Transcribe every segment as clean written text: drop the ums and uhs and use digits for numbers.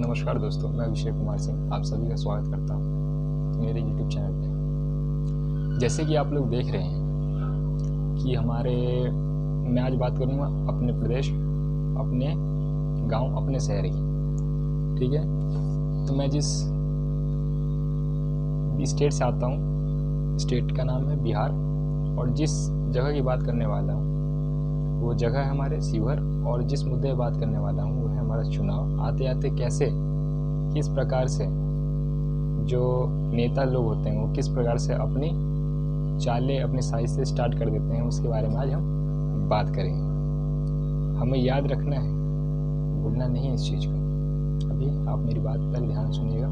नमस्कार दोस्तों, मैं अभिषेक कुमार सिंह आप सभी का स्वागत करता हूं मेरे YouTube चैनल पे। जैसे कि आप लोग देख रहे हैं कि मैं आज बात करूंगा अपने प्रदेश, अपने गांव, अपने शहर की। ठीक है, तो मैं जिस स्टेट से आता हूं, स्टेट का नाम है बिहार, और जिस जगह की बात करने वाला हूं वो जगह है हमारे शिवहर, और जिस मुद्दे पर बात करने वाला हूँ वो है हमारा चुनाव। आते आते किस प्रकार से जो नेता लोग होते हैं वो किस प्रकार से अपनी चालें अपनी साइज से स्टार्ट कर देते हैं, उसके बारे में आज हम बात करेंगे। हमें याद रखना है, भूलना नहीं है इस चीज़ को। अभी आप मेरी बात पर ध्यान सुनिएगा,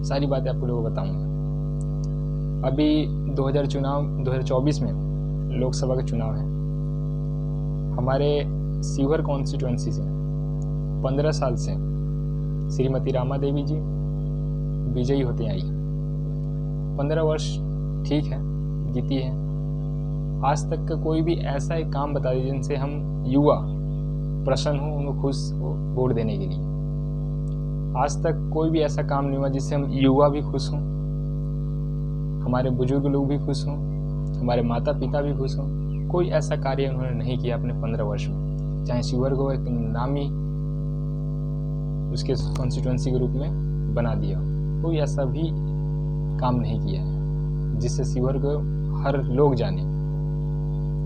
सारी बातें आपको लोगों को बताऊँगा। अभी 2024 में लोकसभा का चुनाव है। हमारे शिवहर कॉन्स्टिट्यूएंसी से 15 साल से श्रीमती रामा देवी जी विजयी होते आई। 15 वर्ष ठीक है, जीती है। आज तक का कोई भी ऐसा एक काम बता दीजिए जिनसे हम युवा प्रसन्न हो, उनको खुश हो वोट देने के लिए। आज तक कोई भी ऐसा काम नहीं हुआ जिससे हम युवा भी खुश हों, हमारे बुजुर्ग लोग भी खुश हों, हमारे माता पिता भी खुश हों। कोई ऐसा कार्य उन्होंने नहीं किया अपने 15 वर्ष में। चाहे शिवहर को एक नामी उसके कॉन्स्टिट्यूएंसी के रूप में बना दिया, कोई ऐसा भी काम नहीं किया है जिससे शिवहर को हर लोग जाने।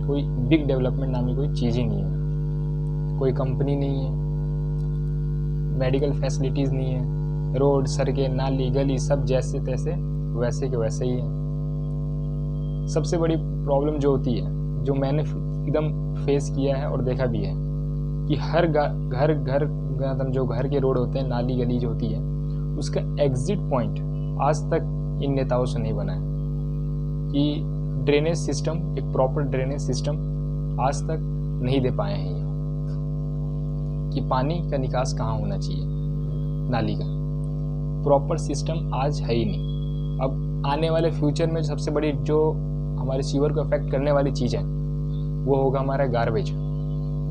कोई बिग डेवलपमेंट नामी कोई चीज़ ही नहीं है, कोई कंपनी नहीं है, मेडिकल फैसिलिटीज़ नहीं है, रोड, सड़कें, नाली, गली सब जैसे तैसे वैसे के वैसे ही है। सबसे बड़ी प्रॉब्लम जो होती है, जो मैंने एकदम फेस किया है और देखा भी है, कि हर घर जो घर के रोड होते हैं, नाली गली जो होती है, उसका एग्जिट पॉइंट आज तक इन नेताओं से नहीं बना है। कि ड्रेनेज सिस्टम, एक प्रॉपर ड्रेनेज सिस्टम आज तक नहीं दे पाए हैं ये, कि पानी का निकास कहाँ होना चाहिए, नाली का प्रॉपर सिस्टम आज है ही नहीं। अब आने वाले फ्यूचर में सबसे बड़ी जो हमारे शिवहर को अफेक्ट करने वाली चीज़ है वो होगा हमारा गार्बेज।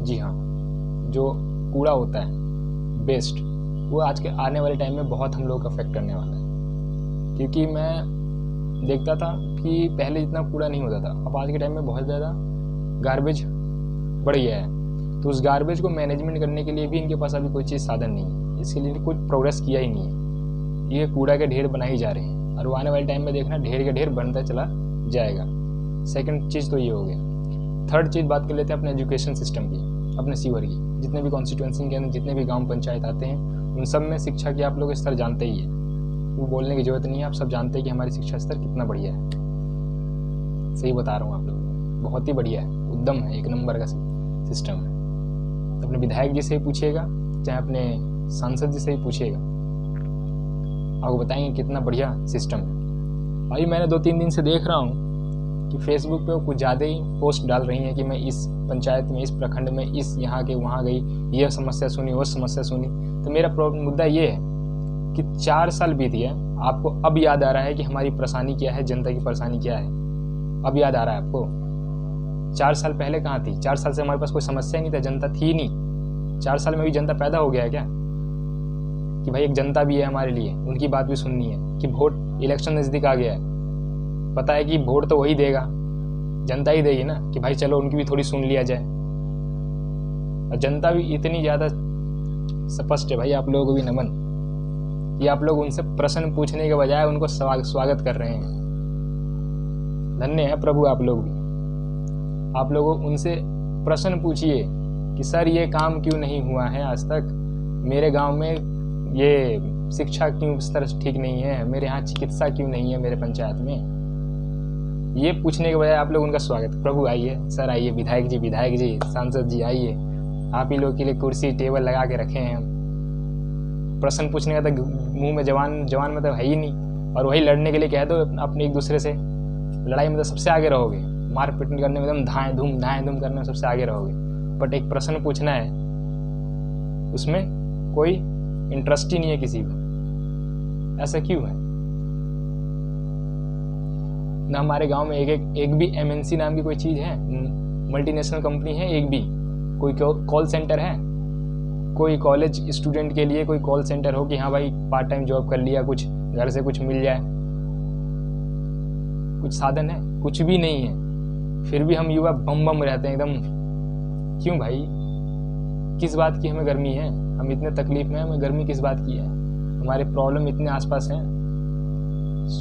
जी हाँ, जो कूड़ा होता है, वेस्ट, वो आज के आने वाले टाइम में बहुत हम लोग को अफेक्ट करने वाला है। क्योंकि मैं देखता था कि पहले जितना कूड़ा नहीं होता था, अब आज के टाइम में बहुत ज़्यादा गार्बेज बढ़ गया है। तो उस गार्बेज को मैनेजमेंट करने के लिए भी इनके पास अभी कोई चीज़ साधन नहीं है, इसके लिए कुछ प्रोग्रेस किया ही नहीं है। ये कूड़ा के ढेर बना ही जा रहे हैं, और वो आने वाले टाइम में देखना ढेर के ढेर बनता चला जाएगा। सेकंड चीज़ तो ये हो गया। थर्ड चीज़ बात कर लेते हैं अपने एजुकेशन सिस्टम की, अपने शिवहर की। जितने भी कॉन्स्टिट्यूएंसी के अंदर जितने भी गांव पंचायत आते हैं, उन सब में शिक्षा की आप लोग स्तर जानते ही है, वो बोलने की जरूरत नहीं है। आप सब जानते हैं कि हमारी शिक्षा स्तर कितना बढ़िया है। सही बता रहा हूँ आप लोगों को, बहुत ही बढ़िया है, उत्तम है, एक नंबर का सिस्टम है। अपने विधायक जी से ही पूछिएगा, चाहे अपने सांसद जी से ही पूछिएगा, आपको बताएंगे कितना बढ़िया सिस्टम है। अभी मैंने 2-3 दिन से देख रहा हूँ कि फेसबुक पे कुछ ज़्यादा ही पोस्ट डाल रही हैं कि मैं इस पंचायत में, इस प्रखंड में, इस यहाँ के वहाँ गई, यह समस्या सुनी, वो समस्या सुनी। तो मेरा मुद्दा ये है कि 4 साल बीत गया, आपको अब याद आ रहा है कि हमारी परेशानी क्या है, जनता की परेशानी क्या है, अब याद आ रहा है आपको। 4 साल पहले कहाँ थी? 4 साल से हमारे पास कोई समस्या ही नहीं था, जनता थी ही नहीं। 4 साल में भी जनता पैदा हो गया है क्या? कि भाई एक जनता भी है हमारे लिए, उनकी बात भी सुननी है। कि वोट, इलेक्शन नज़दीक आ गया है, पता है कि वोट तो वही देगा, जनता ही देगी ना, कि भाई चलो उनकी भी थोड़ी सुन लिया जाए। और जनता भी इतनी ज़्यादा स्पष्ट है भाई, आप लोगों को भी नमन, कि आप लोग उनसे प्रश्न पूछने के बजाय उनको स्वागत कर रहे हैं। धन्य है प्रभु आप लोग भी। आप लोगों उनसे प्रश्न पूछिए कि सर ये काम क्यों नहीं हुआ है आज तक, मेरे गाँव में ये शिक्षा क्यों स्तर ठीक नहीं है, मेरे यहाँ चिकित्सा क्यों नहीं है मेरे पंचायत में। ये पूछने के बजाय आप लोग उनका स्वागत, प्रभु आइए, सर आइए, विधायक जी, सांसद जी आइए, आप ही लोग के लिए कुर्सी टेबल लगा के रखे हैं। प्रश्न पूछने का तो मुंह में जवान मतलब है ही नहीं, और वही लड़ने के लिए कह दो अपने एक दूसरे से। लड़ाई में तो सबसे आगे रहोगे, मारपीट करने में एकदम धाएं धूम करने में सबसे आगे रहोगे, बट एक प्रश्न पूछना है उसमें कोई इंटरेस्ट ही नहीं है किसी को। ऐसा क्यों है? ना हमारे गांव में एक भी MNC नाम की कोई चीज़ है, मल्टीनेशनल कंपनी है, एक भी कोई कॉल सेंटर है, कोई कॉलेज स्टूडेंट के लिए कोई कॉल सेंटर हो कि हाँ भाई पार्ट टाइम जॉब कर लिया, कुछ घर से कुछ मिल जाए, कुछ साधन है? कुछ भी नहीं है। फिर भी हम युवा बम बम रहते हैं एकदम। क्यों भाई? किस बात की हमें गर्मी है? हम इतने तकलीफ में हैं, हमें गर्मी किस बात की है? हमारे प्रॉब्लम इतने आसपास हैं,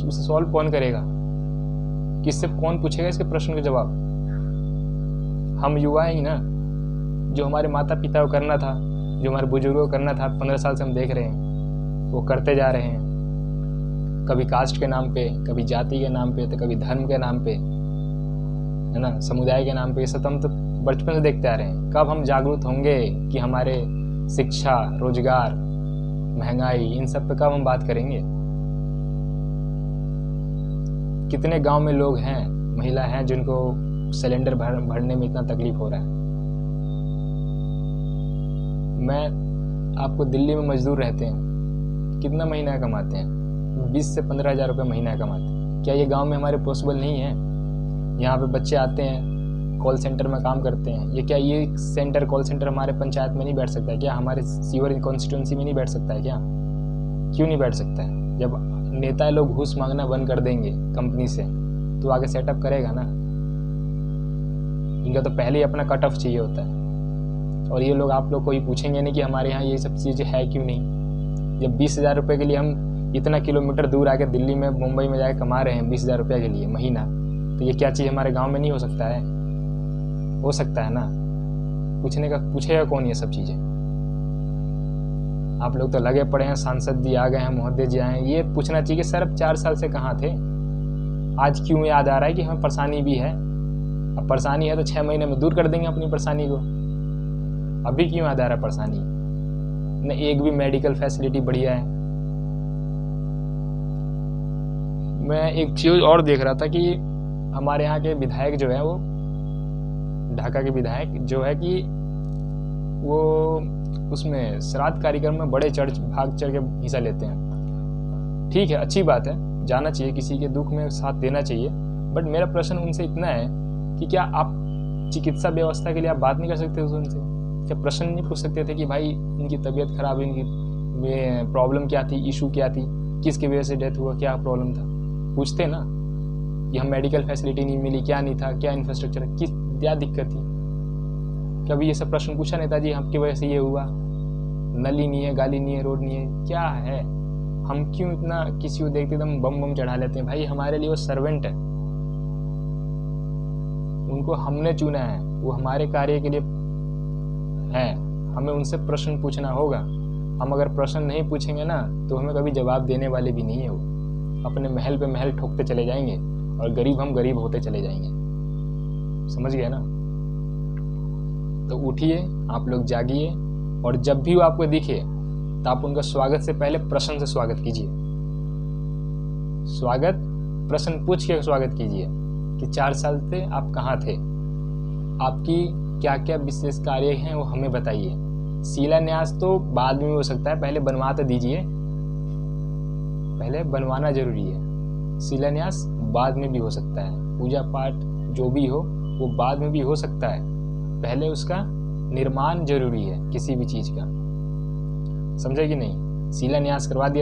उसे सॉल्व कौन करेगा? किससे कौन पूछेगा इसके प्रश्न का जवाब? हम युवा ही ना। जो हमारे माता पिता को करना था, जो हमारे बुजुर्गों को करना था, 15 साल से हम देख रहे हैं, वो करते जा रहे हैं। कभी कास्ट के नाम पे, कभी जाति के नाम पे, तो कभी धर्म के नाम पे, है ना, समुदाय के नाम पे। ये सब हम तो बचपन से देखते आ रहे हैं। कब हम जागरूक होंगे कि हमारे शिक्षा, रोजगार, महंगाई, इन सब पे कब हम बात करेंगे? कितने गांव में लोग हैं, महिला हैं, जिनको सिलेंडर भरने में इतना तकलीफ हो रहा है। मैं आपको दिल्ली में मजदूर रहते हैं, कितना महीना कमाते हैं? 20 से 15 हज़ार रुपये महीना कमाते हैं। क्या ये गांव में हमारे पॉसिबल नहीं है? यहाँ पे बच्चे आते हैं, कॉल सेंटर में काम करते हैं। ये क्या ये सेंटर, कॉल सेंटर हमारे पंचायत में नहीं बैठ सकता है क्या? हमारे सीवर कॉन्स्टिट्यूंसी में नहीं बैठ सकता है क्या? क्यों नहीं बैठ सकता है? जब नेता लोग घूस मांगना बंद कर देंगे कंपनी से, तो आगे सेटअप करेगा ना। इनका तो पहले ही अपना कट ऑफ चाहिए होता है। और ये लोग, आप लोग कोई पूछेंगे नहीं कि हमारे यहाँ ये सब चीज़ें है क्यों नहीं। जब 20,000 रुपये के लिए हम इतना किलोमीटर दूर आके दिल्ली में, मुंबई में जाके कमा रहे हैं 20,000 रुपये के लिए महीना, तो ये क्या चीज़ हमारे गांव में नहीं हो सकता है? हो सकता है ना। पूछेगा कौन ये सब चीज़ें? आप लोग तो लगे पड़े हैं, सांसद जी आ गए हैं, महोदय जी आए हैं। ये पूछना चाहिए कि सर अब 4 साल से कहाँ थे? आज क्यों याद आ रहा है कि हमें परेशानी भी है? अब परेशानी है तो 6 महीने में दूर कर देंगे अपनी परेशानी को। अभी क्यों याद आ रहा है परेशानी? न एक भी मेडिकल फैसिलिटी बढ़िया है। मैं एक चीज़ और देख रहा था कि हमारे यहाँ के विधायक जो है, वो ढाका के विधायक जो है, कि वो उसमें श्राद्ध कार्यक्रम में बड़े भाग चढ़ के हिस्सा लेते हैं। ठीक है, अच्छी बात है, जाना चाहिए, किसी के दुख में साथ देना चाहिए। बट मेरा प्रश्न उनसे इतना है कि क्या आप चिकित्सा व्यवस्था के लिए आप बात नहीं कर सकते थे उनसे? क्या प्रश्न नहीं पूछ सकते थे कि भाई इनकी तबीयत खराब है, इनकी प्रॉब्लम क्या थी, इशू क्या थी, किसकी वजह से डेथ हुआ, क्या प्रॉब्लम था? पूछते ना कि हम मेडिकल फैसिलिटी नहीं मिली, क्या नहीं था, क्या इंफ्रास्ट्रक्चर, क्या दिक्कत थी? कभी ये सब प्रश्न पूछा नेताजी, आपकी वजह से ये हुआ, नली नहीं है, गाली नहीं है, रोड नहीं है, क्या है? हम क्यों इतना किसी को देखते एकदम बम बम चढ़ा लेते हैं? भाई हमारे लिए वो सर्वेंट है, उनको हमने चुना है, वो हमारे कार्य के लिए है। हमें उनसे प्रश्न पूछना होगा। हम अगर प्रश्न नहीं पूछेंगे ना, तो हमें कभी जवाब देने वाले भी नहीं है। वो अपने महल पे महल ठोकते चले जाएंगे और गरीब हम गरीब होते चले जाएंगे। समझ गए ना? तो उठिए, आप लोग जागिए, और जब भी वो आपको दिखे तो आप उनका स्वागत से पहले प्रश्न से स्वागत कीजिए। स्वागत प्रश्न पूछ के स्वागत कीजिए कि 4 साल से आप कहाँ थे, आपकी क्या क्या विशेष कार्य हैं वो हमें बताइए। शिलान्यास तो बाद में हो सकता है, पहले बनवा तो दीजिए, पहले बनवाना जरूरी है। शिलान्यास बाद में भी हो सकता है, पूजा पाठ जो भी हो वो बाद में भी हो सकता है, पहले उसका निर्माण जरूरी है किसी भी चीज़ का। समझे कि नहीं? शिलान्यास करवा दिया